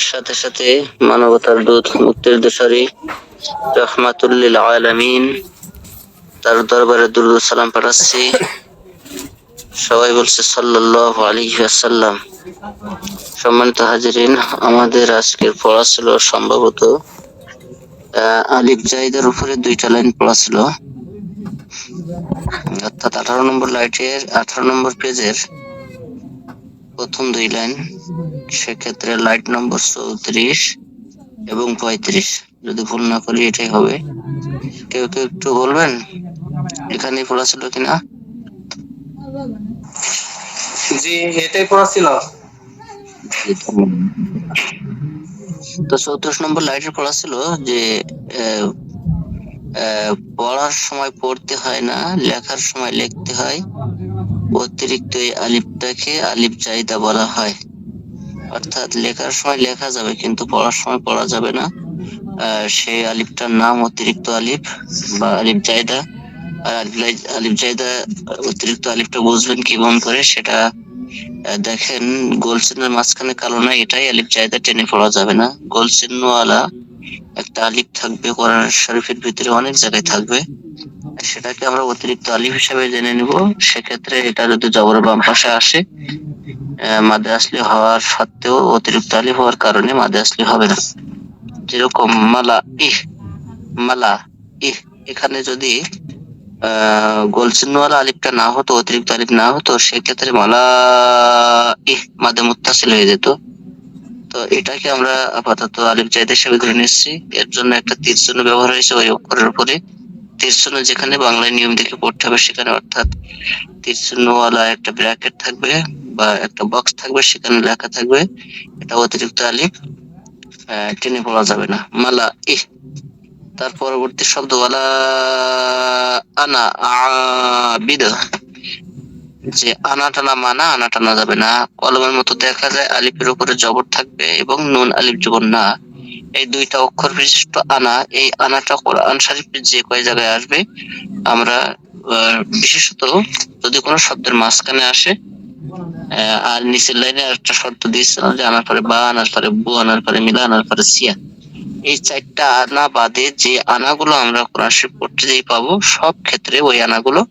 সাথে সাথে মানবতার দূত মুক্তির দোসরি রহমাতুল লিল আলামিন তার দরবারে দুরূদ ও সালাম পাঠাচ্ছি। সবাই বলছে সাল্লাল্লাহু আলাইহি ওয়াসাল্লাম। সম্মানিত হাজিরিন, আমাদের আজকের পড়া ছিল সম্ভবত আলিফ জাইদের উপরে 2টা লাইন পড়া ছিল, অর্থাৎ 18 নম্বর লাইটের 18 নম্বর পেজের প্রথম 2 লাইন। সেক্ষেত্রে লাইট নম্বর 34 এবং 35, যদি ভুল না করি এটাই হবে। কেউ কেউ একটু বলবেন এখানেই পড়া ছিল কিনা? জি, এটাই পড়া ছিল। তো 34 নম্বর লাইটের পড়া ছিল যে পড়ার সময় পড়তে হয় না, লেখার সময় লিখতে হয়। অতিরিক্ত এই আলিফটাকে আলিফ জাইদা বলা হয়। অর্থাৎ লেখার সময় লেখা যাবে কিন্তু পড়ার সময় পড়া যাবে না। সেই আলিফটার নাম অতিরিক্ত আলিফ বা আলিফ জাইদা। আর আলিফ জাইদা অতিরিক্ত আলিফটা বুঝবেন কিভাবে করে সেটা দেখেন, গোল চিহ্নের মাঝখানে কালো না, এটাই আলিফ জাইদা, টেনে পড়া যাবে না। গোল চিহ্নওয়ালা একটা আলিফ থাকবে, কোরআন শরীফের ভিতরে অনেক জায়গায় থাকবে, সেটাকে আমরা অতিরিক্ত আলিফ হিসাবে জেনে নিব। সেক্ষেত্রে এটা যদি জবরের বাম পাশে আসে, মাদে আসলি হওয়ার সত্ত্বেও অতিরিক্ত আলিফ হওয়ার কারণে মাদে আসলি হবে না। যেরকম মালা ইহ, মালা ইহ, এখানে যদি গোল চিহ্নওয়ালা আলিফটা না হতো, অতিরিক্ত আলিফ না হতো, সেক্ষেত্রে মালা ইহ মাদে মুত্তাসিল হয়ে যেত। তো এটাকে আমরা আপাতত আলিফ জাইদ হিসেবে ধরে নিচ্ছি। এর জন্য একটা তীর চিহ্ন ব্যবহার হয়েছে ওই অক্ষরের উপরে। তীর চিহ্ন যেখানে বাংলায় নিয়ম দেখে পড়তে হবে সেখানে, অর্থাৎ তীর চিহ্নওয়ালা একটা ব্র্যাকেট থাকবে বা একটা বক্স থাকবে, সেখানে লেখা থাকবে এটা অতিরিক্ত আলিফ, টেনে পড়া যাবে না। মালা ইহ। তার পরবর্তী শব্দ ওয়ালা আনা আবিদ, যে আনা টানা মানা, আনা টানা যাবে না। কলমের মতো দেখা যায় আলিফের উপরে জবর থাকবে এবং নুন আলিফ জবর না, এই 2টা অক্ষর বিশিষ্ট আনা। এই আনাটা কোরআন শরীফের যে কয় জায়গায় আসবে, আমরা বিশেষত যদি কোনো শব্দের মাঝখানে আসে, আর নিচের লাইনে একটা শর্ত দিয়েছিলাম যে আনার পরে বা, আনার পরে বু, আনার পরে মিলা, আনার পরে সিয়া, এই 4টা আনা বাদে যে আনাগুলো আমরা কোরআন শরীফ পড়তে যেই পাবো, সব ক্ষেত্রে ওই আনাগুলো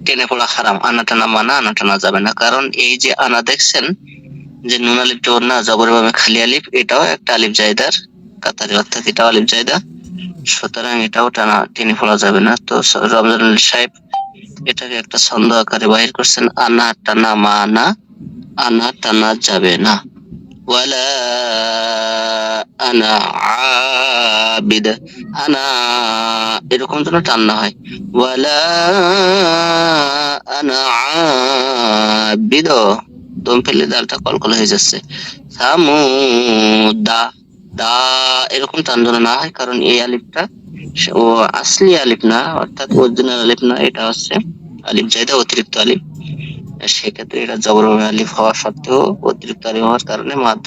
টেনে পড়া হারাম। আনা টানা মানা, আনা টানা যাবে না। কারণ এই যে আনা দেখছেন, যে নুন আলিফ জবর না, জবরের বামে খালি আলিফ, এটাও একটা আলিফ জায়দার কাতারে, অর্থাৎ এটাও আলিফ জায়দা। সুতরাং এটাও টানা টেনে পড়া যাবে না। তো রমজান আলী সাহেব এটাকে একটা ছন্দ আকারে বাহির করছেন, আনা টানা মানা, আনা টানা যাবে না। ওয়ালা আনা আবিদ, আনা এরকম যেন টান না হয়। ওয়ালা আনা আবিদ, দম ফেলে দালটা কলকল হয়ে যাচ্ছে। সামুদা, দা এরকম টান যেন না হয়, কারণ এই আলিফটা ও আসলি আলিফ না, অর্থাৎ অরিজিনাল আলিফ না, এটা হচ্ছে আলিফ জায়দা, অতিরিক্ত আলিফ। সেক্ষেত্রে এটা জবর আলিফ হওয়া সত্ত্বেও অতিরিক্ত আলিফ হওয়ার কারণে মাদ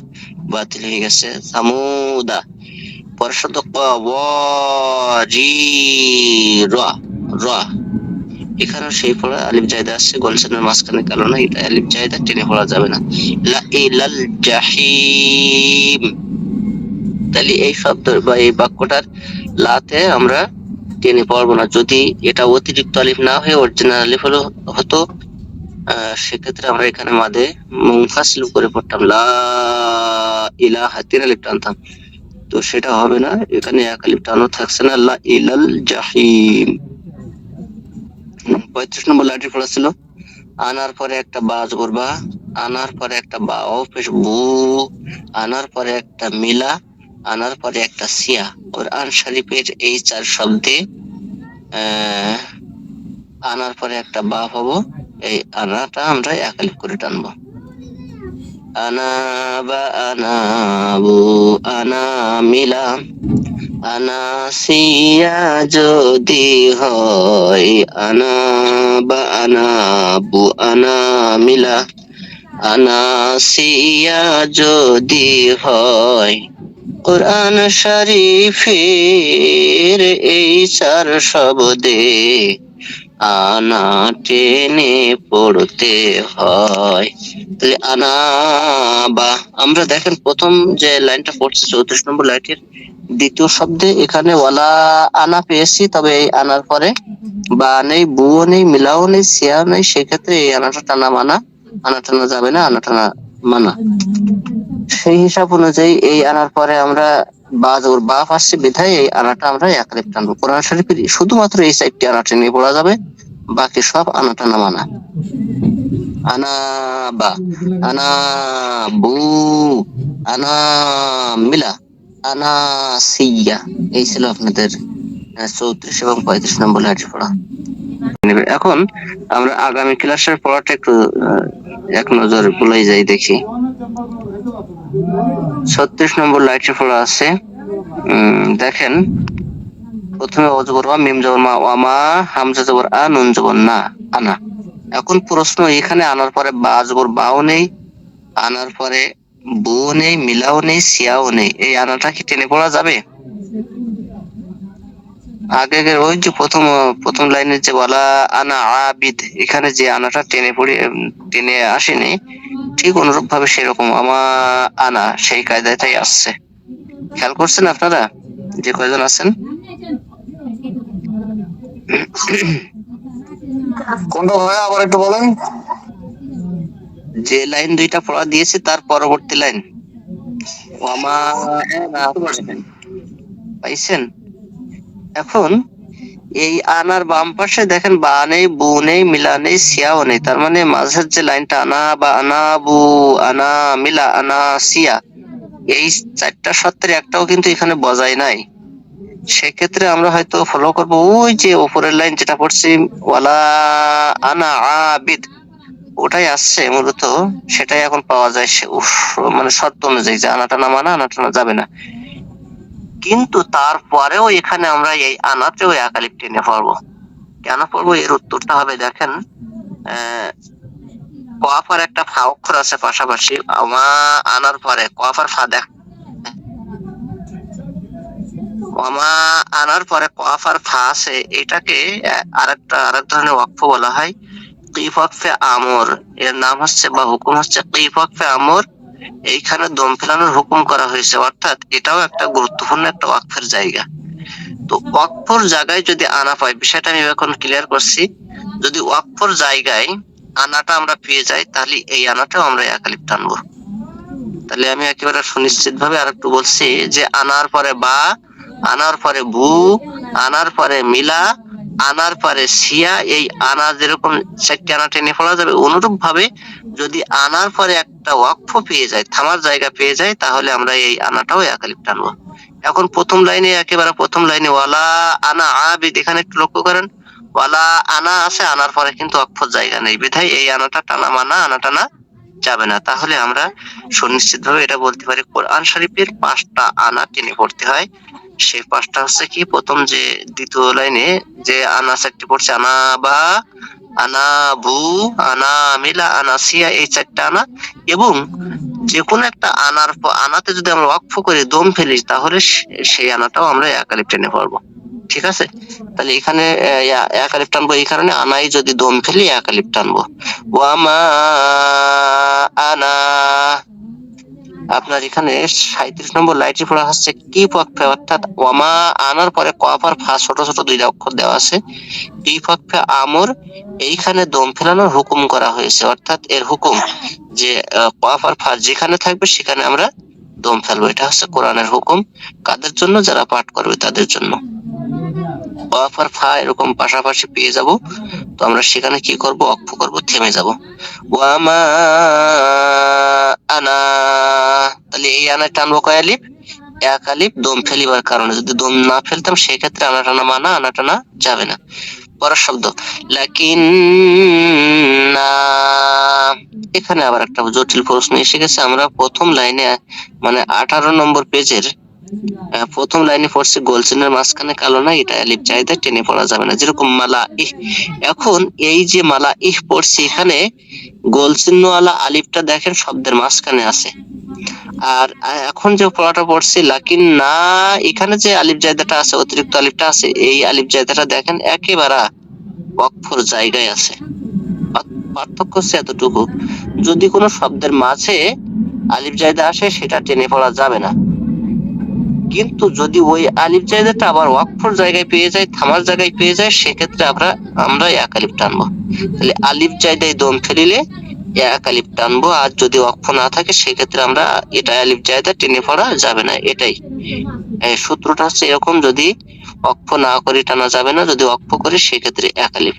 বাতিল হয়ে গেছে। সামুদা। পরের শব্দ র, এখানে সেই পড়া আলিফ জায়দা আসছে, গোলসেনের মাঝখানে কালো না, এটা আলিফ জায়দা, টেনে পড়া যাবে না। লা ইলাল জাহিম, তাহলে এই শব্দ বা এই বাক্যটার লাতে আমরা টেনে পড়বো না। যদি এটা অতিরিক্ত আলিফ না হয়ে অরিজিনাল আলিফ হতো, সেক্ষেত্রে আমরা এখানে মাদে মুনফাসিল করে পড়তাম, লা ইলাহা, 3 আলিফ টানতাম। তো সেটা হবে না, এখানে 1 আলিফ টানও থাকছে না। লা ইলাল জাহিম। 35 নম্বর লাইনটি পড়া ছিল আনার পরে একটা বা জবর বা, আনার পরে একটা বা ও পেশ বু, আনার পরে একটা মিলা, আনার পরে একটা সিয়া। কোরআন শরীফের এই 4 শব্দে আনার পরে একটা বা পাবো, এই আনাটা আমরা 1 আলিফ করে টানবো। আনা বা আনাবু, আনা মিলা, আনা সিয়া যদি হয়, আনা বা আনাবু, আনা মিলা, আনা সিয়া যদি হয়। কোরআন শরীফের এই 4 শব্দে আনা টেনে পড়তে হয়। তাহলে আনা বা, আমরা দেখেন প্রথম যে লাইনটা পড়ছে 34 নম্বর লাইনের দ্বিতীয় শব্দে এখানে ওয়ালা আনা পেয়েছি, তবে এই আনার পরে বা নেই, বুও নেই, মিলাও নেই, সিয়াও নেই, সেক্ষেত্রে এই আনাটা টানা মানা, আনা টানা যাবে না, আনা টানা মানা। সেই হিসাব অনুযায়ী এই আনার পরে আমরা বা জবর বা পাচ্ছি বিধায় এই আনাটা আমরা এক আলিফ টানবো। কোরআন শরীফের শুধুমাত্র এই চারটি আনাটা নিয়ে পড়া যাবে, বাকি সব আনা টানা মানা। আনা বা, আনা বু, আনা মিলা, আনা সিয়া। এই ছিল আপনাদের 34 এবং 35 নম্বর লাইনটি পড়া। এখন আমরা আগামী ক্লাসের পড়াটা একটু এক নজর বলে যাই, দেখি 36 নম্বর লাইনটি পড়া আছে। দেখেন প্রথমে অজবর ওয়া, মিম জবর মা, ওয়ামা, হামজা জবর আ, নুন জবর না, আনা। এখন প্রশ্ন, এখানে আনার পরে বা জবর বাও নেই, আনার পরে বুও নেই, মিলাও নেই, সিয়াও নেই, এই আনাটা কি টেনে পড়া যাবে? আগে ওই যে প্রথম লাইনের যে বলা আনা আবিদ, এখানে যে আনাটা টেনে আসেনি, ঠিক অনুরূপ ভাবে সেরকম আনা সেই কায়দাটাই আসছে। খেয়াল করছেন আপনারা যে কয়জন আছেন? কোনটা ভাই আবার একটু বলেন। যে লাইন দুইটা পড়া দিয়েছি তার পরবর্তী লাইন ওয়ামা পাইছেন? এখন এই আনার বাম পাশে দেখেন বা নেই, বু নেই, মিলা নেই, সিয়াও নেই, তার মানে মাঝের যে লাইনটা আনা বা, আনা বু, আনা মিলা, আনা সিয়া, এই চারটা সত্ত্বের একটাও কিন্তু এখানে বজায় নাই। সেক্ষেত্রে আমরা হয়তো ফলো করবো ওই যে উপরের লাইন যেটা পড়ছি ওয়ালা আনা আবিদ, ওটাই আসছে মূলত, সেটাই এখন পাওয়া যায় মানে শর্ত অনুযায়ী যে আনা টানা মানা, আনা টানা যাবে না। কিন্তু তারপরেও এখানে আমরা এই আনাতেও এক আলিফ টেনে পড়বো। কেন পড়বো এর উত্তরটা হবে, দেখেন কফ আর একটা ফা অক্ষর আছে পাশাপাশি, আনার পরে কফ আর ফা দেখ, আনার পরে কফ আর ফা আছে, এটাকে আরেক ধরনের ওয়াকফ বলা হয় কিফ ওয়াকফে আমর। এর নাম হচ্ছে বা হুকুম হচ্ছে কিফ ওয়াকফে আমর। এইখানে দম ফেলানোর হুকুম করা হয়েছে, অর্থাৎ এটাও একটা গুরুত্বপূর্ণ একটা ওয়াকফের জায়গা। তো ওয়াকফর জায়গায় যদি আনা পাই, বিষয়টা আমি এখন ক্লিয়ার করছি, যদি ওয়াকফর জায়গায় আনাটা আমরা পেয়ে যাই, তাহলে এই আনাটাও আমরা এক আলিফ টানবো। তাহলে আমি একেবারে সুনিশ্চিত ভাবে আর একটু বলছি যে আনার পরে বা, আনার পরে বু, আনার পরে মিলা, আনার পরে সিয়া, এই আনা যেরকম চারটি আনা টেনে পড়া যাবে, অনুরূপ ভাবে যদি আনার পরে একটা ওয়াকফ পেয়ে যায়, থামার জায়গা পেয়ে যায়, তাহলে আমরা এই আনাটাও এক আলিফ টানবো। এখন একেবারে প্রথম লাইনে ওয়ালা আনা আবিদ, এখানে একটু লক্ষ্য করেন, ওয়ালা আনা আছে, আনার পরে কিন্তু ওয়াকফের জায়গা নেই, বিধায় এই আনাটা টানা মানা, আনা টানা যাবে না। তাহলে আমরা সুনিশ্চিত ভাবে এটা বলতে পারি কোরআন শরীফের 5টা আনা টেনে পড়তে হয়। সেই 5টা হচ্ছে কি, প্রথম যে দ্বিতীয় লাইনে যে আনা চারটি পড়ছে, আনা বা, আনা বু, আনা মিলা, আনা সিয়া, এই 4টা আনা, এবং যে কোনো একটা আনাতে যদি আমরা ওয়াকফ করে দম ফেলি, তাহলে সেই আনাটাও আমরা এক আলিফ টেনে পড়বো। ঠিক আছে? তাহলে এখানে এক আলিফ টানবো, এই কারণে আনাই যদি দম ফেলি এক আলিফ টানবো। ওয়ামা আনা, আপনার এখানে 37 নম্বর লাইনটি পড়া হচ্ছে কি পক্ষে, অর্থাৎ ওয়ামা আনার পরে কফ আর ফা ছোট ছোট দুইটা অক্ষর দেওয়া আছে, কি পক্ষে আমর, এইখানে দম ফেলানোর হুকুম করা হয়েছে, অর্থাৎ এর হুকুম যে কফ আর ফা যেখানে থাকবে সেখানে আমরা দম ফেলবো। এটা হচ্ছে কোরআনের হুকুম, কাদের জন্য? যারা পাঠ করবে তাদের জন্য। কফ আর ফা এরকম পাশাপাশি পেয়ে যাব, তো আমরা সেখানে কি করব? অক্ষ করব, থেমে যাব। ওয়ামা আনা, তাহলে এই আনায় টানবো কয় আলিফ? এক আলিফ দম ফেলিবার কারণে। যদি দম না ফেলতাম সেক্ষেত্রে আনা টানা মানা, আনা টানা যাবে না। পরের শব্দ লাকিন, এখানে আবার একটা জটিল প্রশ্ন এসে গেছে। আমরা প্রথম লাইনে মানে 18 নম্বর পেজের প্রথম লাইনে পড়ছি গোল চিহ্নের মাঝখানে কালো না, এটা আলিফ চাইতে টেনে পড়া যাবে না, যেরকম মালা ইহ। এখন এই যে মালা ইহ পড়ছি, এখানে গোল চিহ্ন আলা আলিফটা দেখেন শব্দের মাঝখানে আছে, আর এখন যে পড়াটা পড়ছি লাকিন না, এখানে যে আলিফ জায়দাটা আছে, অতিরিক্ত আলিফটা আছে, এই আলিফ জায়দাটা দেখেন একেবারে ওয়াকফর জায়গায় আছে। পার্থক্য হচ্ছে এতটুকু, যদি কোনো শব্দের মাঝে আলিফ জায়দা আসে সেটা টেনে পড়া যাবে না, কিন্তু যদি ওই আলিফ জায়দাটা আবার ওয়াকফর জায়গায় পেয়ে যায়, থামার জায়গায় পেয়ে যায়, সেক্ষেত্রে আমরা এক আলিফ টানবো। তাহলে আলিফ জায়দায় দম ফেলিলে এক আলিফ টানবো, আর যদি ওয়াকফ না থাকে সেক্ষেত্রে আমরা এটা আলিফ জায়দা টেনে পড়া যাবে না। এটাই সূত্রটা হচ্ছে এরকম, যদি ওয়াকফ না করে টানা যাবে না, যদি ওয়াকফ করে সেক্ষেত্রে এক আলিফ।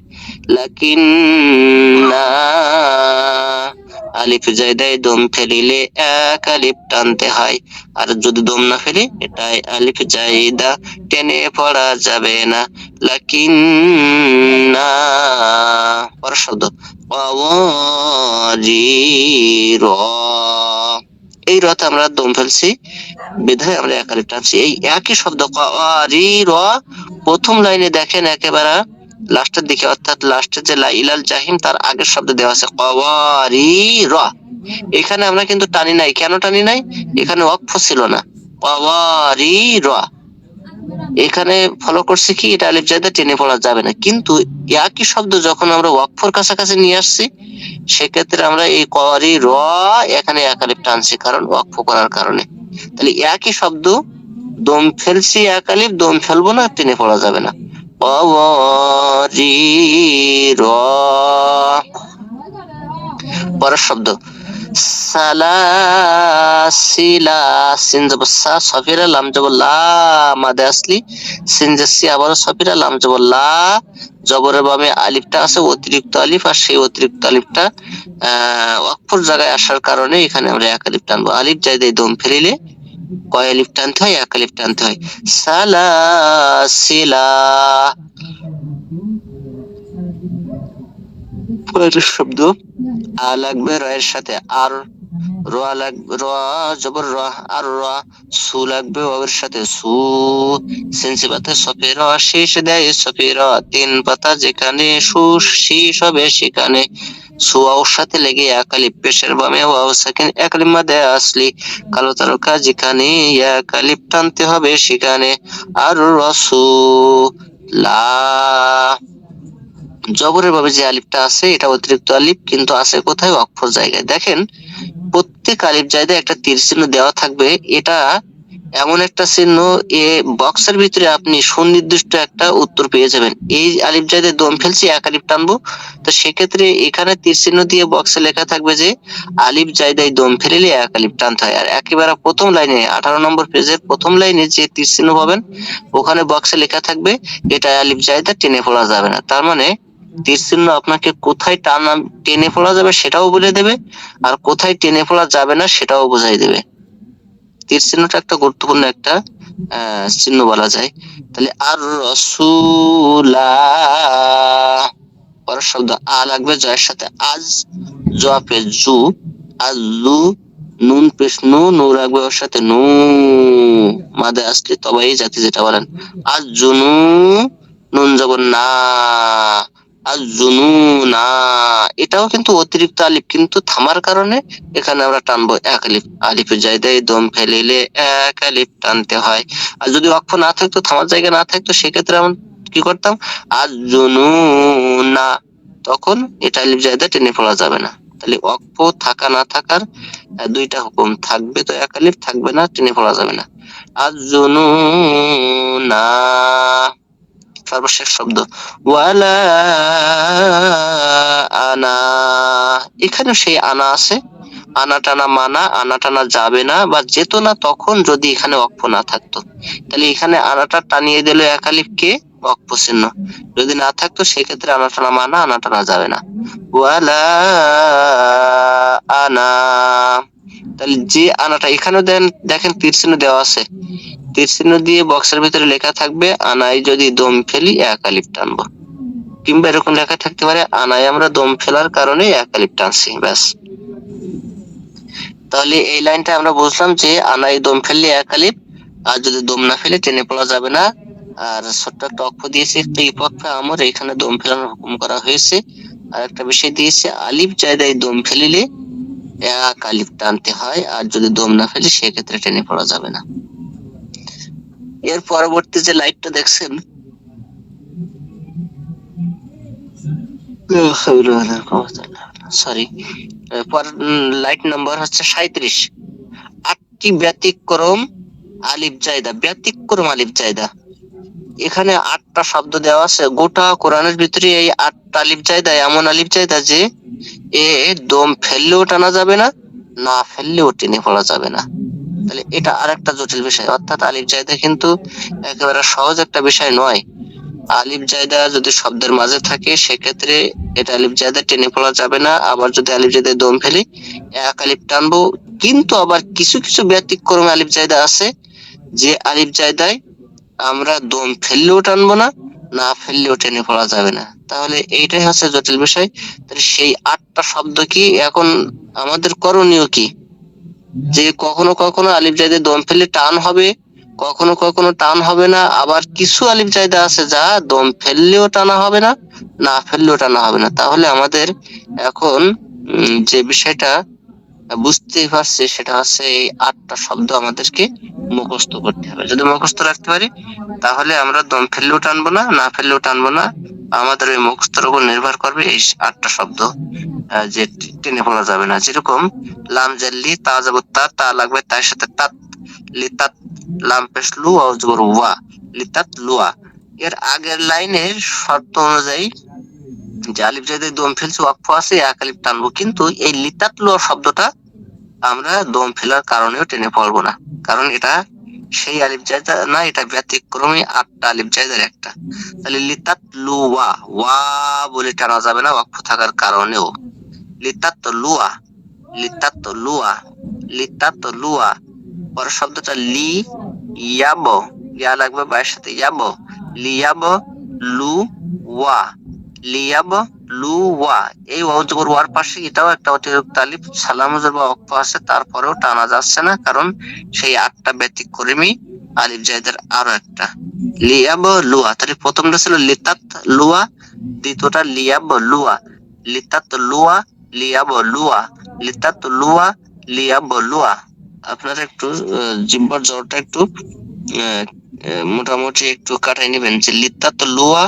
লাকিন আলিফ জায়দায় দম ফেলিলে এক আলিফ টানতে হয়, আর যদি দম না ফেলি এটাই আলিফ জায়দা টেনে পড়া যাবে না। লাকিন পরের শব্দ র, এই রতে আমরা দম ফেলছি বিধায় আমরা এক আলিফ টানছি। এই একই শব্দ র প্রথম লাইনে দেখেন একেবারে লাস্টের দিকে, অর্থাৎ লাস্টের যে ইলাল জাহিম তার আগের শব্দ দেওয়া আছে র। এখানে আমরা কিন্তু টানি নাই। কেন টানি নাই? এখানে ওয়াকফ ছিল না, র। এখানে ফলো করছে কি, এটা আলিফ জায়দা টেনে পড়া যাবে না, কিন্তু একই শব্দ যখন আমরা ওয়াকফর কাছাকাছি নিয়ে আসছি সেক্ষেত্রে আমরা এই র এখানে এক আলিফ টানছি, কারণ ওয়াকফ করার কারণে। তাহলে একই শব্দ দম ফেলছি এক আলিফ, দম ফেলবো না, টেনে পড়া যাবে না। র। পরের শব্দ সালাসিলা, সিন জবর সা, সফিরা, লাম জবর লা, মাদে আসলি, সিন জাসি, আবার সফিরা, লাম জবর লা, জবরের বামে আলিফটা আছে অতিরিক্ত আলিফ, আর সেই অতিরিক্ত আলিফটা ওয়াকফর জায়গায় আসার কারণে এখানে আমরা এক আলিফ টানবো। আলিফ জায়গায় দম ফেলিলে কয় আলিফ টানতে হয়? এক আলিফ টানতে হয়। সালাসিলা। পরের শব্দ আ লাগবে র এর সাথে, আর র লাগবে, র জবর র, আর র। সু লাগবে ওর সাথে, সু। সিনসিবাতে সফের শেষ দেয় সফের, তিন পাতা যেখানে সু শীষ হবে সেখানে। সু ওর সাথে লেগে এক আলিফ, পেশের বামে ওয়াও সাকিন এক আলিফ মাদে আসলি, কালো তারকা যেখানে এক আলিফ টানতে হবে সেখানে। আর রসু লা, জবরের ভাবে যে আলিফটা আছে এটা অতিরিক্ত আলিফ, কিন্তু আছে কোথায়? ওয়াকফর জায়গায়। দেখেন প্রত্যেক আলিফ জায়গায় একটা তীর চিহ্ন দেওয়া থাকবে। এটা এমন একটা চিহ্ন, এ বক্সের ভিতরে আপনি সুনির্দিষ্ট একটা উত্তর পেয়ে যাবেন। এই আলিফ জায়গায় দম ফেলছি এক আলিফ টানবো, তো সেক্ষেত্রে এখানে তীর চিহ্ন দিয়ে বক্সে লেখা থাকবে যে আলিফ জায়গায় দম ফেলিলে এক আলিফ টানতে হয়। আর একেবারে প্রথম লাইনে 18 নম্বর পেজের প্রথম লাইনে যে তীর চিহ্ন পাবেন ওখানে বক্সে লেখা থাকবে এটা আলিফ জায়গা টেনে পড়া যাবে না। তার মানে তীর চিহ্ন আপনাকে কোথায় টেনে পড়া যাবে সেটাও বলে দেবে, আর কোথায় টেনে পড়া যাবে না সেটাও বোঝাই দেবে। তীর চিহ্নটা একটা গুরুত্বপূর্ণ একটা চিহ্ন বলা যায়। তাহলে আর রসুলা, পরের শব্দ আ লাগবে জয়ের সাথে, আজ জপে জু, আজু, নুন পেশ নু, নু লাগবে ওর সাথে, নু মাদে আসলে তবাই জাতি যেটা বলেন, আজ জুনু, নুন জবর না, আজ জুনু না। এটাও কিন্তু অতিরিক্ত আলিফ, কিন্তু থামার কারণে এখানে আমরা টানবো এক আলিফ। আলিফের জায়গায় দম ফেলিলে এক আলিফ টানতে হয়। আর যদি ওয়াকফ না থাকতো, থামার জায়গা না থাকতো, সেক্ষেত্রে আমরা কি করতাম? আজ জুনু না, তখন এটা আলিফ জায়গা টেনে পড়া যাবে না। তাহলে ওয়াকফ থাকা না থাকার দুইটা হুকুম, থাকবে তো এক আলিফ, থাকবে না টেনে পড়া যাবে না। আজ জুনু না। সর্বশেষ শব্দ ওয়ালা আনা, এখানে সেই আনা আছে, আনা টানা মানা, আনা টানা যাবে না বা যেত না তখন যদি এখানে ওয়াকফ না থাকতো। তাহলে এখানে আনাটা টানিয়ে দিল এক আলিফ কে, ওয়াকফ চিহ্ন। যদি না থাকতো সেক্ষেত্রে আনা টানা মানা, আনা টানা যাবে না। ওয়ালা আনা, তাহলে যে আনাটা এখানেও দেখেন তীর চিহ্ন দেওয়া আছে, তীর চিহ্ন দিয়ে বক্সের ভিতরে লেখা থাকবে আনায় যদি দম ফেলি এক আলিফ টানবো, কিংবা এরকম লেখা থাকতে পারে আনায় আমরা দম ফেলার কারণে এক আলিফ টানছি, ব্যাস। তাহলে এই লাইনটা আমরা বুঝলাম যে আনায় দম ফেললে এক আলিফ, আর যদি দম না ফেলে টেনে পড়া যাবে না। আর ছোট্ট একটা অক্ষ দিয়েছে ত্রিপক্ষে আমর, এখানে দম ফেলানোর হুকুম করা হয়েছে। আর একটা বিষয় দিয়েছে আলিফ জায়গায় দম ফেলিলে এক আলিফ টানতে হয়, আর যদি দম না ফেলে সেক্ষেত্রে টেনে পড়া যাবে না। এর পরবর্তী যে লাইনটা দেখছেন সরি, লাইট নাম্বার হচ্ছে 37। 8টি ব্যতিক্রম আলিফ জায়দা, ব্যতিক্রম আলিফ জায়দা। এখানে 8টা শব্দ দেওয়া আছে। গোটা কোরআনের ভিতরে এই 8টা আলিফ জায়দা এমন আলিফ জায়দা যে এ দম ফেললেও টানা যাবে না, না ফেললেও টেনে পড়া যাবে না। তাহলে এটা আরেকটা জটিল বিষয়। অর্থাৎ আলিফ জায়দা কিন্তু একেবারে সহজ একটা বিষয় নয়। আলিফ জায়দা যদি শব্দের মাঝে থাকে সেক্ষেত্রে এটা আলিফ জায়দা টেনে পড়া যাবে না। আবার যদি আলিফ জায়দায় দম ফেলি এক আলিফ টানবো। কিন্তু আবার কিছু কিছু ব্যতিক্রমে আলিফ জায়দা আছে যে আলিফ জায়দায় আমরা দম ফেললেও টানবো না, না ফেললেও টেনে পড়া যাবে না। তাহলে এইটাই হচ্ছে জটিল বিষয়। তাহলে সেই 8টা শব্দ কি, এখন আমাদের করণীয় কি? যে কখনো কখনো আলিফ জায়দায় দম ফেললে টান হবে, কখনো কখনো টান হবে না। আবার কিছু আলিফ জায়দা আছে যা দম ফেললেও টানা হবে না, না ফেললেও টানা হবে না। তাহলে আমাদের এখন যে বিষয়টা বুঝতেই পারছি সেটা হচ্ছে এই 8টা শব্দ আমাদেরকে মুখস্থ করতে হবে। যদি মুখস্থ রাখতে পারি তাহলে আমরা দম ফেললেও টানবো না, না ফেললেও টানবো না। আমাদের ওই মুখস্থের উপর নির্ভর করবে এই 8টা শব্দ যে টেনে পড়া যাবে না। যেরকম লাম জাল্লি তা যাবত তা, তা লাগবে তার সাথে তাত, লিতাত, লাম পেশ লু অজবর ওয়া, লিতাত লুয়া। এর আগের লাইনের শর্ত অনুযায়ী যে আলিফ জায়দায় দম ফেলছি ওয়াকফ আছে এক আলিফ টানবো, কিন্তু এই লিতাত লুয়া শব্দটা আমরা দম ফেলার কারণেও টেনে পড়বো না, কারণ এটা সেই আলিফ জায়দা না, এটা ব্যতিক্রমী 8টা আলিফ জায়দার একটা। তাহলে লিতাত লুয়া, ওয়া বলে টানা যাবে না ওয়াকফ থাকার কারণেও। লিতাত লুয়া, লিতাত লুয়া, লিতাত লুয়া। পরের শব্দটা লি ইয়াব, ইয়া লাগবে বায়ের সাথে ইয়াব, লিয়াব লু ওয়া, লিয়াব লু ওয়া। এই ওয়াও জবর ওয়ার পাশে এটাও একটা অতিরিক্ত আলিফ সালাম বা ওয়াকফ আছে, তারপরেও টানা যাচ্ছে না, কারণ সেই 8টা ব্যতিক্রমী আলিফ জায়দার আরো একটা। লিয়াব লুয়া, তাহলে প্রথমটা ছিল লিতাত লুয়া, দ্বিতীয়টা লিয়াব লুয়া, লিতাত লুয়া, লিয়াব লুয়া, লিতাত লুয়া, লিয়াব লুয়া। আপনারা একটু জিহ্বার জোরটা একটু মোটামুটি একটু কাটাই নেবেন যে লিতাত লুয়া,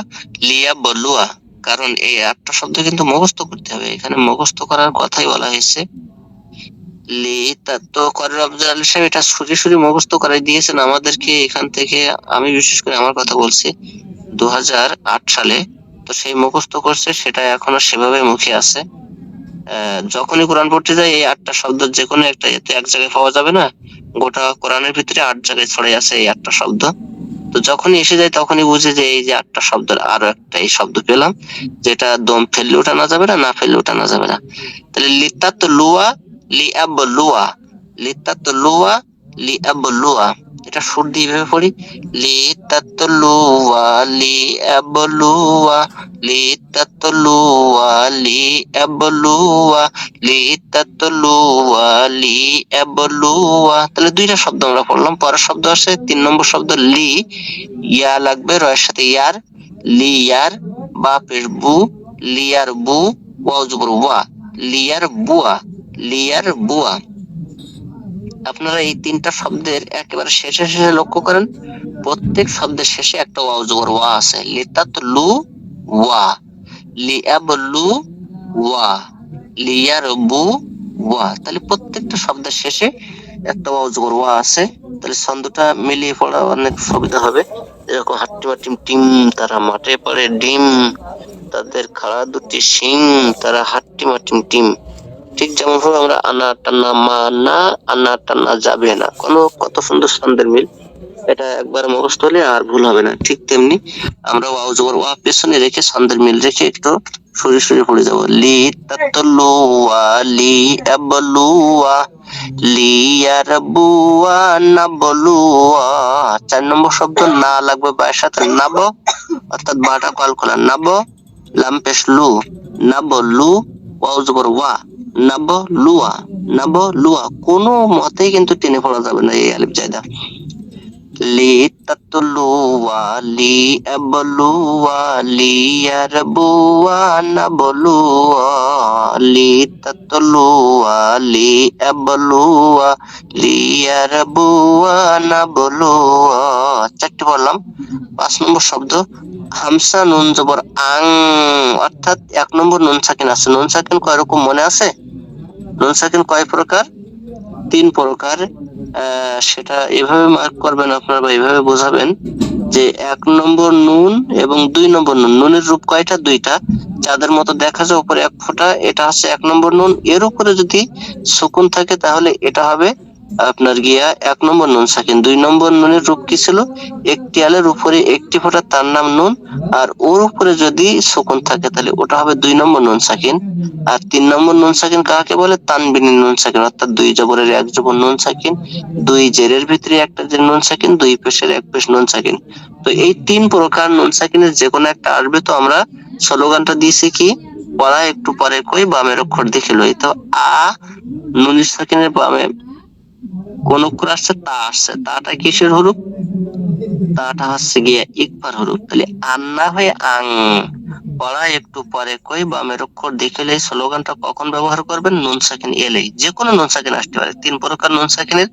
লিয়াব লুয়া। কারণ এই 8টা শব্দ কিন্তু মুখস্থ করতে হবে, এখানে মুখস্থ করার কথাই বলা হয়েছে। তো করির আফজাল আলী সাহেব এটা সরাসরি মুখস্থ করাই দিয়েছেন আমাদেরকে এখান থেকে। আমি বিশেষ করে আমার কথা বলছি, 2008 সালে তো সেই মুখস্থ করছে, সেটা এখনো সেভাবে মুখে আছে। যখনই কোরআন পড়তে যাই এই 8টা শব্দ যে কোনো একটা এতে এক জায়গায় পাওয়া যাবে না, গোটা কোরআনের ভিতরে 8 জায়গায় ছড়াই আছে এই 8টা শব্দ। তো যখনই এসে যায় তখনই বুঝে যে এই যে 8টা শব্দের আরো একটা এই শব্দ পেলাম, যেটা দম ফেললেও টানা যাবে না, না ফেললেও টানা যাবে না। তাহলে লিতাত লুয়া, লিআব লুয়া, লিতাত লুয়া, লিআব লুয়া। এটা সুর দিয়ে ভেবে পড়ি, লিতাত লুয়া, লিআব লুয়া, লিতাত লুয়া, লিআব লুয়া, লিতাত লুয়া, লিআব লুয়া। তাহলে 2টা শব্দ আমরা পড়লাম। পরের শব্দ আসে 3 নম্বর শব্দ লি, ইয়া লাগবে রয়ের সাথে ইয়ার, লিয়ার, বা পেশ বু, লিয়ার বু, ওয়াও জবর ওয়া, লিয়ার বুয়া, লিয়ার বুয়া। আপনারা এই 3টা শব্দের একেবারে শেষে শেষে লক্ষ্য করেন, প্রত্যেক শব্দের শেষে একটা ওয়াও জবর ওয়া আছে। লিতাত লু ওয়া, লিআব লু ওয়া, লিয়ার বু ওয়া। তাহলে প্রত্যেকটা শব্দের শেষে একটা ওয়াও জবর ওয়া আছে। তাহলে ছন্দটা মিলিয়ে পড়া অনেক সুবিধা হবে। এরকম হাট্টিমা টিম টিম, তারা মাঠে পড়ে ডিম, তাদের খাড়া দুটি শিং, তারা হাট্টিমা টিম টিম। ঠিক যেমন ভাবে আমরা আনা টানা মা না, আনা টানা যাবে না, কত সুন্দর ছন্দের মিল। এটা একবার মুখস্থ হলে আর ভুল হবে না। ঠিক তেমনি আমরা ওয়াও জবর ওয়া পেছনে রেখে ছন্দের মিল রেখে একটু সরে সরে পড়ে যাবো। লি তাতলুয়া, লি আবলুয়া, লিয়ারবুয়া, নাবলুয়া। 4 নম্বর শব্দ না লাগবে বায়ের সাথে নাব, অর্থাৎ বাটা কলকলা নাব, লাম পেশ লু, নাব লু, ওয়াও জবর ওয়া, নাব লুয়া, নাব লুয়া। কোনো মতেই কিন্তু টেনে পড়া যাবে না এই আলিফ জায়দা। লি তাতলুয়া লি আবলুয়া লি ইয়ারবুয়া নাবলুয়া লি তাতলুয়া লি আবলুয়া লি ইয়ারবুয়া নাবলুয়া। চারটি বললাম। 5 নম্বর শব্দ হামসা নুন জবর আং, অর্থাৎ 1 নম্বর নুন সাকিন আছে। নুন সাকিন কয় রকম মনে আছে? নুন সাকিন কয় প্রকার? 3 প্রকার। সেটা এভাবে মার্ক করবেন আপনারা বা এভাবে বোঝাবেন যে 1 নম্বর নুন এবং 2 নম্বর নুন। নুনের রূপ কয়টা? 2টা। যাদের মতো দেখা যায় উপরে 1 ফোঁটা, এটা হচ্ছে 1 নম্বর নুন। এর উপরে যদি সুকুন থাকে তাহলে এটা হবে আপনার গিয়া 1 নম্বর নুন সাকিন। 2 নম্বর নুনের রূপ কি ছিল? একটি আলের উপরে একটি ফোঁটা, তার নাম নুন। আর ওর উপরে যদি সুকুন থাকে তাহলে ওটা হবে 2 নম্বর নুন সাকিন। আর 3 নম্বর নুন সাকিন কাকে বলে? তানবিনী নুন সাকিন, অর্থাৎ 2 জবরের 1 জবর নুন সাকিন, 2 জেরের ভিতরে একটা জের নুন সাকিন, 2 পেশের 1 পেশ নুন সাকিন। তো এই 3 প্রকার নুন সাকিনের যে কোনো একটা আসবে। তো আমরা স্লোগানটা দিয়েছি কি, পড়া একটু পরে কই বামের অক্ষর দেখে লই। তো আ নুন সাকিনের বামে কোন অক্ষর আসছে? তা আসছে। তাটা কিসের হরফ? তাটা হচ্ছে গিয়ে ইকফার হরফ। তাহলে আন্না হয়ে আং, পড়া একটু পরে কই বামের অক্ষর দেখলে। স্লোগানটা কখন ব্যবহার করবেন? নুন সাকিন এলেই। যে কোনো নুন সাকিন আসতে পারে। 3 প্রকার নুন সাকিনের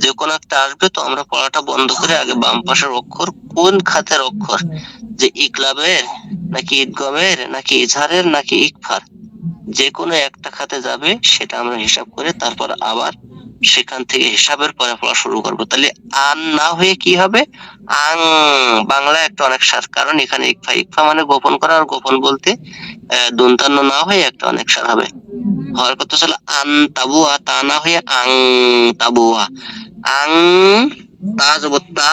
যে কোনো একটা আসবে। তো আমরা পড়াটা বন্ধ করে আগে বাম পাশের অক্ষর কোন খাতের অক্ষর, যে ইকলাবের নাকি ইদগমের নাকি ইজহারের নাকি ইকফার, যে কোনো একটা খাতে যাবে সেটা আমরা হিসাব করে তারপর আবার সেখান থেকে হিসাবের পরে পড়া শুরু করব। তাহলে আন না হয়ে কি হবে? আং। বাংলা একটা অনেক সার, কারণ এখানে ইকফা। ইকফা মানে গোপন করা, আর গোপন বলতে দন্তান্ন না হয়ে একটা অনেক সার হবে। হওয়ার কথা ছিল আন তাবুয়া, তা না হয়ে আং তাবুয়া। আং, তা জবর তা,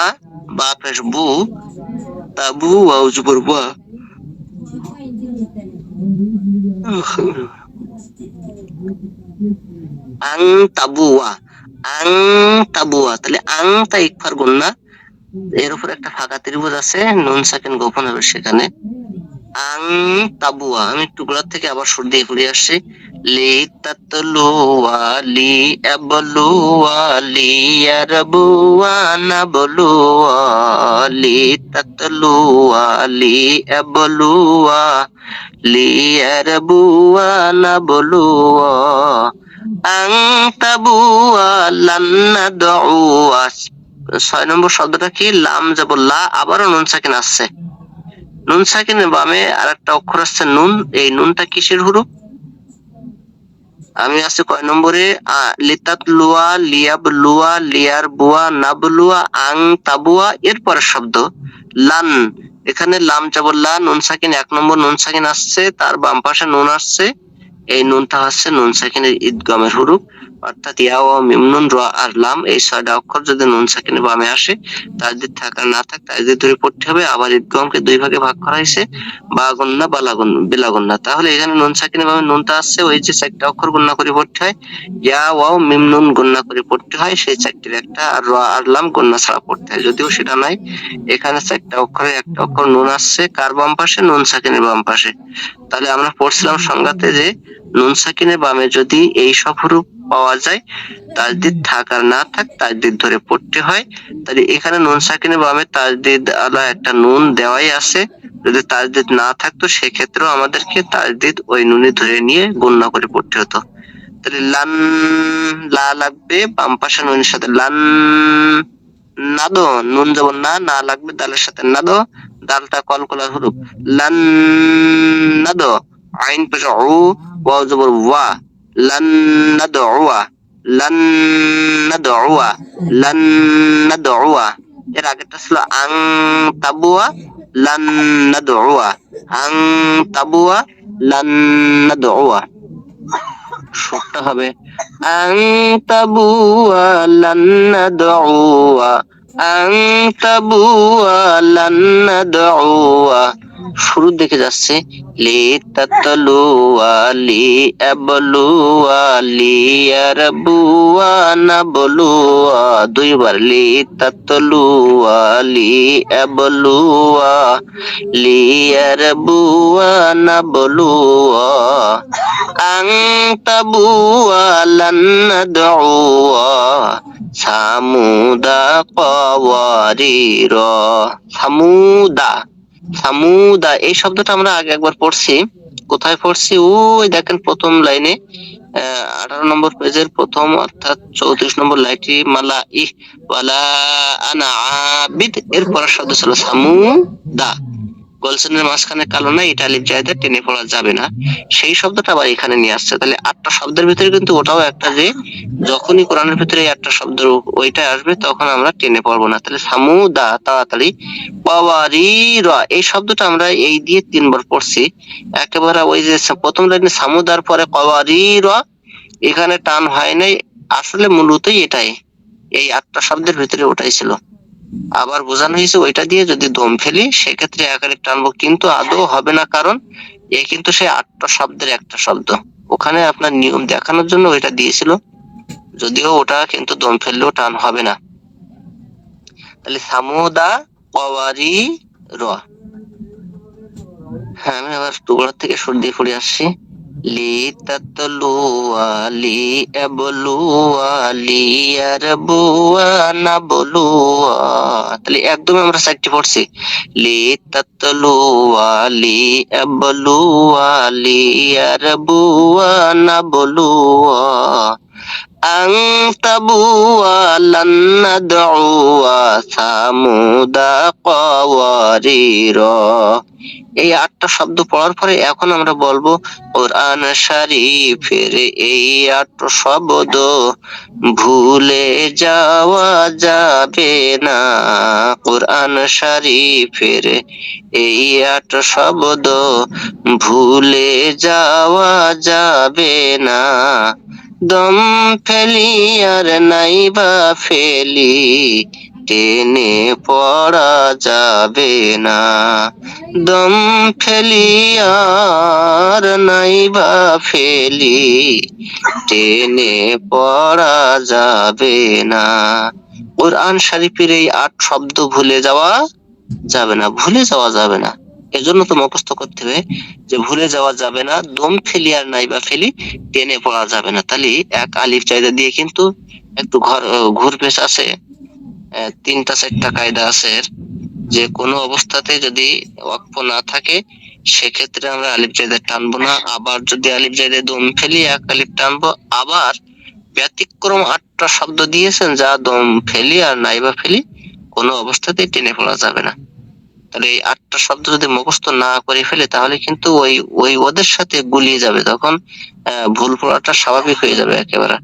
বা পেশ বু, তাবু ওয়াও জবর ওয়া। আং তাবুয়া, আং তাবুয়া। তাহলে আং তা ইকফার গুন্না, এর উপর একটা ফাঁকা ত্রিভুজ আছে, নুন সাকিন গোপন হবে সেখানে। আং তাবুয়া। আমি টুকরার থেকে আবার সুর দিয়ে ঘুরে আসছি। লি তাতলুয়া লি আবলুয়া লি ইয়ারবুয়া নাবলুয়া লি তাতলুয়া লি আবলুয়া লি ইয়ারবুয়া নাবলুয়া আং তাবুয়া লান নাদউয়া। 6 নম্বর শব্দটা কি? লাম যাবর লা, আবারও নুন সাকিন আসছে। নুন সাকিনের বামে আর একটা অক্ষর আসছে নুন। এই নুনটা কিসের হরফ? আমি আছি কয় নম্বরে? লিতাতলুয়া লিয়াবলুয়া লিয়ারবুয়া নাবলুয়া আং তাবুয়া। এরপর শব্দ লান। এখানে লাম যাবর লা, নুন সাকিন 1 নম্বর নুন সাকিন আসছে, তার বাম পাশে নুন আসছে। এই নুনটা হচ্ছে নুন সাকিনের ইদগামের হরফ, অর্থাৎ ইয়া ওয়া মিম নুন র আর লাম, এই 6টা অক্ষর যদি নুন সাকিনের বামে আসে, তাজদিদ থাক আর না থাক তাজদিদ ধরে পড়তে হবে। আবার ইদগামকে 2 ভাগে ভাগ করা হয়েছে, বা গন্না বা বিলা গন্না। তাহলে এখানে নুন সাকিনের বামে নুনটা আসছে, ওই যে 4টা অক্ষর গন্না করে পড়তে হয়, ইয়া ওয়াও মিম নুন গন্না করে পড়তে হয়, সেই 4টির একটা, আর র আর লাম গন্না ছাড়া পড়তে হয়। যদিও সেটা নাই, এখানে 4টা অক্ষরের একটা অক্ষর নুন আসছে, কার বাম পাশে? নুন সাকিনের বাম পাশে। তাহলে আমরা পড়ছিলাম সংজ্ঞাতে যে নুন সাকিনের বামে যদি এই সব হরফ পাওয়া যায়, তাজদিদ থাক আর না থাক তাজদিদ ধরে পড়তে হয়। তাহলে এখানে নুন সাকিনের বামে তাজদিদ আলা একটা নুন দেওয়াই আছে। যদি তাজদিদ না থাকতো সেক্ষেত্রেও আমাদেরকে তাজদিদ ওই নুনে ধরে নিয়ে গণ্য করে পড়তে হতো। তাহলে লান, লা লাগবে বাম পাশে নুনের সাথে, লান নাদো। নুন যেমন না, না লাগবে দালের সাথে নাদো, দালটা কলকলার হরফ। লান নাদো। আইন পেশ উ, ওয়াও জবর ওয়া। লান নাদউয়া, লান নাদউয়া, লান নাদউয়া। এর আগেরটা ছিল আং তাবুয়া লান নাদউয়া, আং তাবুয়া লান নাদউয়া। সুরটা হবে আং তাবুয়া লান নাদউয়া, আং তাবুয়া লান নাদউয়া। শুরু দেখে যাচ্ছে লি তাতলুয়া লি আবলুয়া লি ইয়ারবুয়া নাবলুয়া। 2 বার লি তাতলুয়া লি আবলুয়া লি ইয়ারবুয়া নাবলুয়া আং তাবুয়া লান নাদউয়া। সামুদা কওয়ারির। সামুদা, সামুদা এই শব্দটা আমরা আগে একবার পড়ছি। কোথায় পড়ছি? ওই দেখেন প্রথম লাইনে, 18 নম্বর পেজের প্রথম অর্থাৎ 34 নম্বর লাইনটি, মালা ইহ ওয়ালা আনা আবিদ, এর পরের শব্দ ছিল সামুদা। গোলসেনের মাঝখানে কালো নাই, এটা আলিফ জায়দা টেনে পড়া যাবে না, সেই শব্দটা আবার এখানে নিয়ে আসছে। তাহলে 8টা শব্দের ভিতরে কিন্তু ওটাও একটা, যে যখনই কোরআনের ভিতরে একটা শব্দ ওইটা আসবে তখন আমরা টেনে পড়বো না। তাহলে সামুদা তাড়াতাড়ি, ওয়ারির এই শব্দটা আমরা এই দিয়ে 3বার পড়ছি। একেবারে ওই যে প্রথম লাইনে সামুদার পরে কওয়ারির, এখানে টান হয় নাই, আসলে মূলতই এটাই, এই 8টা শব্দের ভিতরে ওটাই ছিল। আবার বোঝানো হয়েছে ওইটা দিয়ে যদি দম ফেলি সেক্ষেত্রে একালিফ টানবো, কিন্তু আদৌ হবে না, কারণ এ কিন্তু সেই 8টা শব্দের একটা শব্দ। ওখানে আপনার নিয়ম দেখানোর জন্য ওইটা দিয়েছিল, যদিও ওটা কিন্তু দম ফেললেও টান হবে না। তাহলে সামুদা কওয়ারি র। হ্যাঁ, আমি আবার টুকরার থেকে সুর দিয়ে পড়ে আসছি। লি তাতলুয়া লি এবলুয়া লিয়ারবুয়া নাবলুয়া। তাহলে একদম আমরা 4টি পড়ছি। লি তাতলুয়া লি এবলুয়া লিয়ারবুয়া নাবলুয়া আং তাবুয়া লান নাদউয়া সামুদা কওয়ারির। এই 8টা শব্দ পড়ার পরে এখন আমরা বলবো কোরআন শরীফের এই 8 শব্দ ভুলে যাওয়া যাবে না। কোরআন শরীফের এই 8 শব্দ ভুলে যাওয়া যাবে না। দম ফেলি আর নাইবা ফেলি টেনে পড়া যাবে না। দম ফেলি আর নাইবা ফেলি টেনে পড়া যাবে না। কোরআন শরীফের এই 8 শব্দ ভুলে যাওয়া যাবে না, ভুলে যাওয়া যাবে না। এজন্য তো মুখস্থ করতে হবে যে ভুলে যাওয়া যাবে না, দম ফেলি আর নাইবা ফেলি টেনে পড়া যাবে না। তাহলে এক আলিফ চাইদা দিয়ে কিন্তু একটু ঘুরপেশ আছে, 3টা 4টা কায়দা আছে এর। যে কোনো অবস্থাতে যদি ওয়াকফ না থাকে সেক্ষেত্রে আমরা আলিফ জায়দা টানবো না, আবার যদি আলিফ জায়দা দম ফেলি এক আলিফ টানবো। আবার ব্যতিক্রম 8টা শব্দ দিয়েছেন যা দম ফেলি আর নাইবা ফেলি কোনো অবস্থাতেই টেনে পড়া যাবে না। তাহলে এই 8টা শব্দ যদি মুখস্থ না করে ফেলে তাহলে কিন্তু ওই ওদের সাথে গুলিয়ে যাবে, তখন ভুল পড়াটা স্বাভাবিক হয়ে যাবে একেবারে।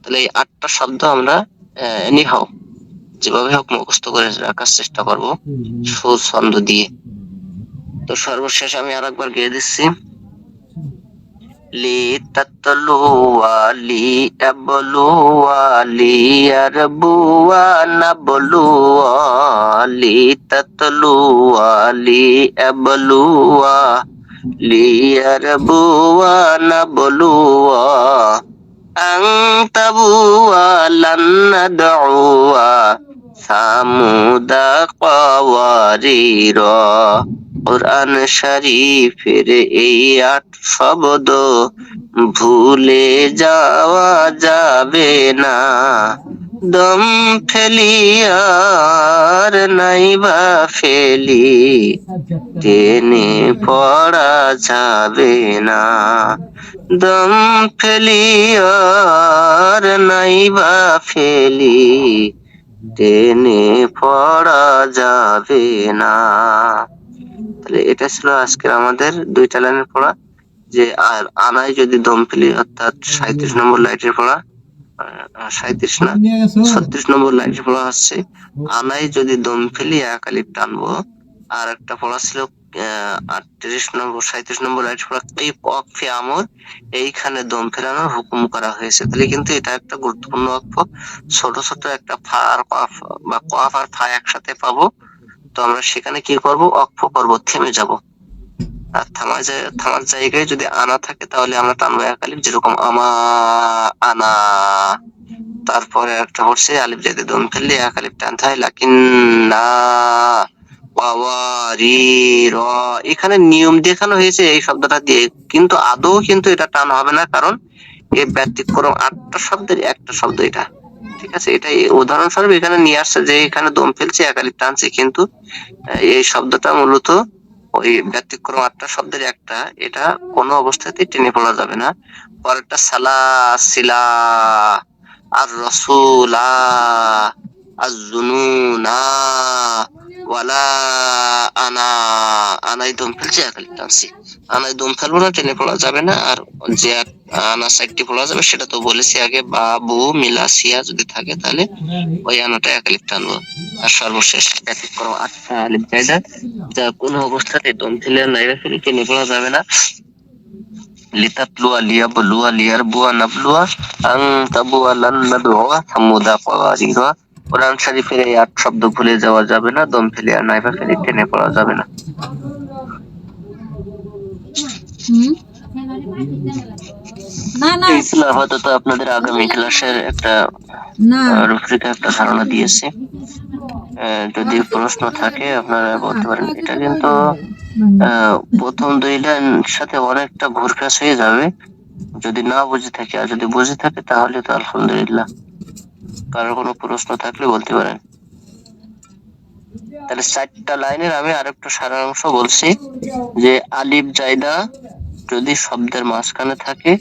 তাহলে এই 8টা শব্দ আমরা এনিহাও যেভাবে হোক মুখস্থ করে রাখার চেষ্টা করবো সুর ছন্দ দিয়ে। তো সর্বশেষ আমি আরেকবার গেয়ে দিচ্ছি। লি তাতলুয়া লি এবলুয়া লিয়ারবুয়া নাবলুয়া লি তাতলুয়া লি এবলুয়া লিয়ারবুয়া নাবলুয়া আং তাবুয়া লান নাদউয়া সামুদা কওয়ারির। কোরআন শরীফের এই 8 শব্দ ভুলে যাওয়া যাবে না। দম ফেলি আর নাইবা ফেলি টেনে পড়া যাবে না। দম ফেলি আর নাইবা ফেলি টেনে পড়া যাবে না। তাহলে এটা ছিল আজকের আমাদের 2টা লাইনের পড়া। যে আর আনায় যদি দম ফেলি অর্থাৎ 37 নম্বর লাইনের পড়া, 37 না 36 নম্বর লাইনের পড়া হচ্ছে আনায় যদি দম ফেলি এক আলিফ টানবো। আর একটা পড়া ছিল 38 নম্বর 37 নম্বর লাইনের পড়া এই ওয়াকফে আমর, এইখানে দম ফেলানোর হুকুম করা হয়েছে। তাহলে কিন্তু এটা একটা গুরুত্বপূর্ণ ওয়াকফ। ছোট ছোট একটা ফা আর কফ বা কফ আর ফা একসাথে পাবো, তো আমরা সেখানে কি করব? ওয়াকফ করব, থেমে যাব। আর থামার জায়গায় যদি আনা থাকে তাহলে আমরা টানবো এক আলিফ, যেরকম আমা আনা। তারপরে একটা হচ্ছে আলিফ জায়দা দম ফেললে এক আলিফ টানতে হয়, লাকিন না ওয়ারির। এখানে নিয়ম দেখানো হয়েছে এই শব্দটা দিয়ে, কিন্তু আদৌ কিন্তু এটা টান হবে না, কারণ এই ব্যতিক্রম 8টা শব্দের একটা শব্দ এটা। ঠিক ঠিক আছে, এটাই উদাহরণস্বরূপ এখানে নিয়ে আসছে যে এখানে দম ফেলছে এক আলিফ টানছে, কিন্তু এই শব্দটা মূলত ওই ব্যতিক্রম আটটা শব্দের একটা, এটা কোনো অবস্থাতেই টেনে পড়া যাবে না। পরেরটা সালা সিলা, আর রসুলা, আর জুনুনা, ওয়ালা আনা, আনাই দম ফেলছে এক আলিফ টানছি, আনাই দম ফেলবো না, টেনে পড়া যাবে না। আর যে আনা সাইডটি পড়া যাবে সেটা তো বলেছি আগে, বাবু মিলা সিয়া যদি থাকে তাহলে ওই আনাটা এক আলিফ টানবো। আর সর্বশেষ ব্যতিক্রম আটটা আলিফ জায়দা, যা কোনো অবস্থাতে দম ফেলে নাইবা ফেলে টেনে পড়া যাবে না। লিতাতলুয়া লিয়াবলুয়া লিয়ারবুয়া নাবলুয়া আং তাবুয়া লান নাদউয়া সামুদা কাওয়ারিরা। কোরআন শরীফের এই ৮ শব্দ ভুলে যাওয়া যাবে না, দম ফেলে আর নাইবা ফেলে টেনে পড়া যাবে না। না না এই ছিল আপাতত আপনাদের আগামী ক্লাসের একটা না রূপরেখা, একটা ধারণা দিয়েছি। যদি প্রশ্ন থাকে আপনারা বলতে পারেন। এটা কিন্তু প্রথম 2 লাইন সাথে অনেকটা ঘুরপ্যাচ হয়ে যাবে যদি না বুঝে থাকে, আর যদি বুঝে থাকে তাহলে তো আলহামদুলিল্লাহ। কারোর কোনো প্রশ্ন থাকলে বলতে পারেন। তাহলে 4টা লাইনের আমি আরেকটু সারাংশ বলছি, যে আলিফ জায়দা যদি শব্দের মাঝখানে থাকে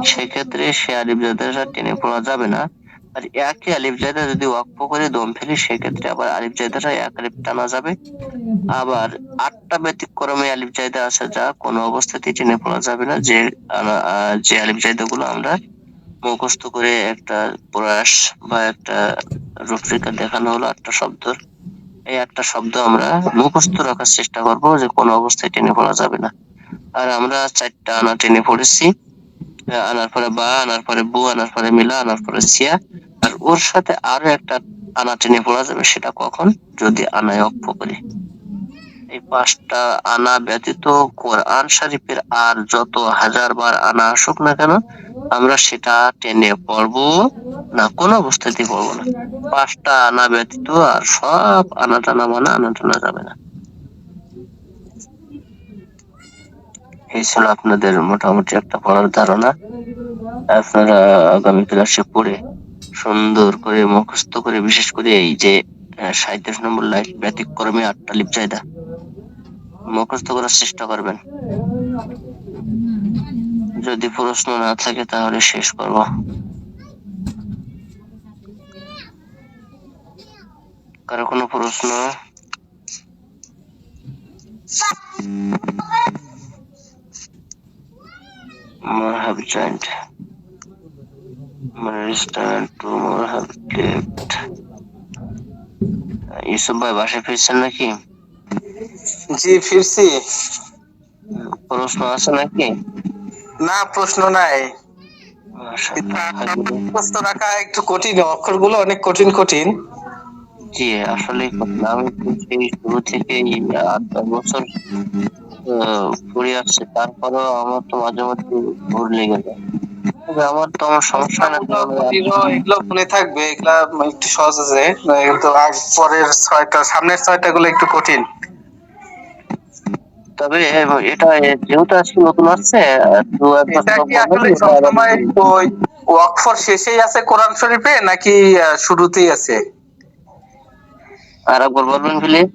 সেক্ষেত্রে সে আলিফ জায়দাটা টেনে পড়া যাবে না। আর একই আলিফ জায়দা যদি ওয়াকফ করে দম ফেলি সেক্ষেত্রে আবার আলিফ জায়দাটা এক আলিফ টানা যাবে। আবার 8টা ব্যতিক্রমে আলিফ জায়দা আছে যা কোনো অবস্থাতেই টেনে পড়া যাবে না। যে আলিফ জায়দা গুলো আমরা মুখস্থ করে একটা প্রয়াস বা একটা রূপরেখা দেখানো হলো 8টা শব্দ, এই 8টা শব্দ আমরা মুখস্থ রাখার চেষ্টা করবো, যে কোনো অবস্থায় টেনে পড়া যাবে না। আর আমরা 4টা আনা টেনে পড়েছি, আনার পরে বা, আনার পরে বু, আনার পরে মিলা, আনার পরে সিয়া। আর ওর সাথে আরো একটা আনা টেনে পড়া যাবে, সেটা কখন? যদি আনায় অক্ষ করি। এই 5টা আনা ব্যতীত কোরআন শরীফের আর যত হাজারবার আনা আসুক না কেন আমরা সেটা টেনে পড়বো না, কোনো অবস্থাতেই পড়বো না। 5টা আনা ব্যতীত আর সব আনা টানা মানা আনা টানা যাবে না। এই ছিল আপনাদের মোটামুটি একটা পড়ার ধারণা। আপনারা আগামী ক্লাসে পড়ে সুন্দর করে মুখস্থ করে, বিশেষ করে এই যে 37 নম্বর লাইন ব্যতিক্রমে 8টা আলিফ জায়দা মুখস্থ করার চেষ্টা করবেন। যদি প্রশ্ন না থাকে তাহলে শেষ করব। কারো কোনো প্রশ্ন? مرحب joined. Return to Morhab left. Yusuf ভাই বাসায় ফিরছেন নাকি? জি ফিরছি। প্রশ্ন আছে নাকি? না প্রশ্ন নাই। মাশাআল্লাহ। মুখস্থ রাখা একটু কঠিন, অক্ষরগুলো অনেক কঠিন কঠিন। জি আসলে আমি তো সেই শুরু থেকেই 8-10 বছর পড়ে আসছে, তারপরেও আমার তো মাঝে মধ্যে ভুল লেগে যায়। তবে আমার তো আমার সমস্যা না, এগুলো মনে থাকবে, এগুলা একটু সহজ আছে, কিন্তু পরের 6টা, সামনের 6টা গুলো একটু কঠিন। তবে এটা যেহেতু আজকে নতুন আসছে, তো একবার এটা সব কি বলবেন, আসলে এটা আবার সবসময় ওই ওয়াকফর শেষেই আছে কোরআন শরীফে, নাকি শুরুতেই আছে? আর একবার বলবেন প্লিজ।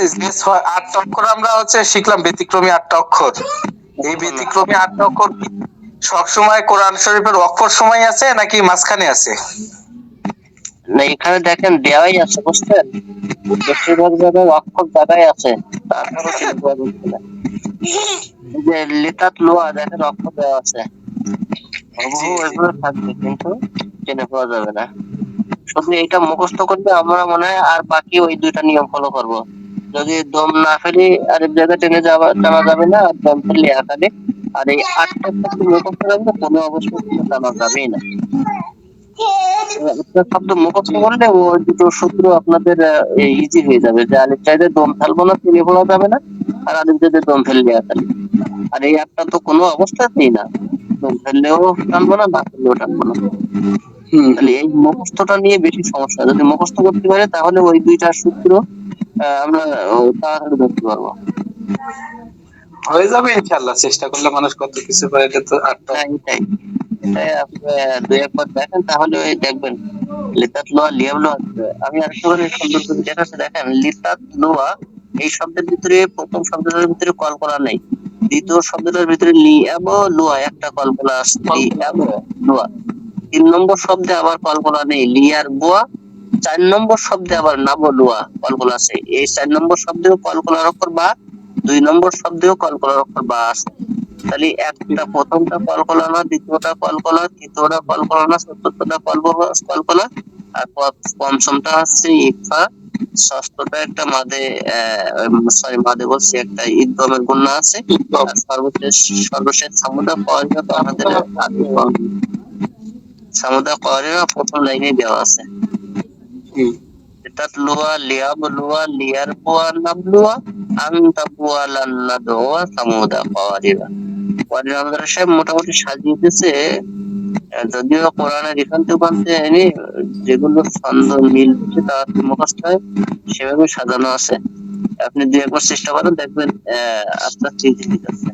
এই যে 8টা অক্ষর আমরা শিখলাম, ব্যতিক্রমী 8টা অক্ষর। এই ব্যতিক্রমী 8টা অক্ষর কি সবসময় কোরআন শরীফের অক্ষর সময় আছে নাকি মাঝখানে আছে? না এখানে দেখেন দেওয়াই আছে, বুঝছেন, বেশিরভাগ জায়গায় অক্ষর জায়গায় আছে, তারপরে চিনি পাওয়া যাচ্ছে না। এই যে লেতাত লোয়া দেখেন অক্ষর দেওয়া আছে, হুবহু এগুলো থাকবে কিন্তু চিনে পাওয়া যাবে না। শুধু এটা মুখস্থ করলে আমরা মনে হয় আর বাকি ওই 2টা নিয়ম ফলো করব। যদি দম না ফেলি আর এক জায়গায় টেনে টানা যাবে না, আর দম ফেললে একালে। আর এই 8টা শব্দ মুখস্থ রাখলে কোনো অবস্থায় টেনে টানা যাবেই না। একটা শব্দ মুখস্থ করলে ওই দুটো সূত্র আপনাদের ইজি হয়ে যাবে, যে আলিফ চাইলে দম ফেলবো না, টেনে পড়া যাবে না, আর আলিফ চাইলে দম ফেললে একালে। আর এই 8টা তো কোনো অবস্থাতেই না, দম ফেললেও টানবো না, না ফেললেও টানবো না। তাহলে এই মুখস্থটা নিয়ে বেশি সমস্যা। যদি মুখস্থ করতে পারে তাহলে ওই 2টা সূত্র আমরা তাড়াতাড়ি ধরতে পারবো। হয়ে যাবে ইনশাআল্লাহ, চেষ্টা করলে মানুষ কত কিছু পারে। এটা তো 8টা হ্যাঁ এটাই। আপনি দুই একবার দেখেন তাহলে ওই দেখবেন লিতাত লোয়া লিয়াব লোয়া আছে। আমি আরেকটু করে সুন্দর করে দেখাচ্ছি, দেখেন লিতাত লোয়া এই শব্দের ভিতরে প্রথম শব্দটার ভিতরে কলকলা নেই, দ্বিতীয় শব্দটার ভিতরে লিয়াবো লোয়া একটা কলকলা আছে, লিয়াবো লোয়া। 3 নম্বর শব্দে আবার কলকলা নেই, লিয়ার বোয়া। 4 নম্বর শব্দে আবার নাবো লোয়া কলকলা আছে। এই 4 নম্বর শব্দেও কলকলার অক্ষর বা, 2 নম্বর শব্দেও কলকলার অক্ষর বা আছে। তাহলে একটা প্রথমটা কলকলা না, দ্বিতীয়টা কলকলা, তৃতীয়টা কলকলা না, চতুর্থটা কলকলা, আর পঞ্চমটা হচ্ছে ইফা, ষষ্ঠটা একটা মাদে, সরি মাদে বলছি, একটা ঈদগমের গুণা আছে, আর সর্বশেষ সামুদা পয়সা তো আমাদের সামুদা করেরা প্রথম লাইনে দেওয়া আছে। এটাত লুয়া লিয়াব লুয়া লিয়ার বুয়া নাবলুয়া আনতা বুয়া লান্না দোয়া সামুদা কওয়ারিরা। ওয়ারির আমাদের সাহেব মোটামুটি সাজিয়ে দিয়েছে, যদিও কোরআনের এখান থেকে বানতে হয়নি, যেগুলো ছন্দ মিল হচ্ছে তা মুখস্থ হয় সেভাবে সাজানো আছে। আপনি 2 একবার চেষ্টা করেন, দেখবেন আস্তে আস্তে ইজি হয়ে যাচ্ছে।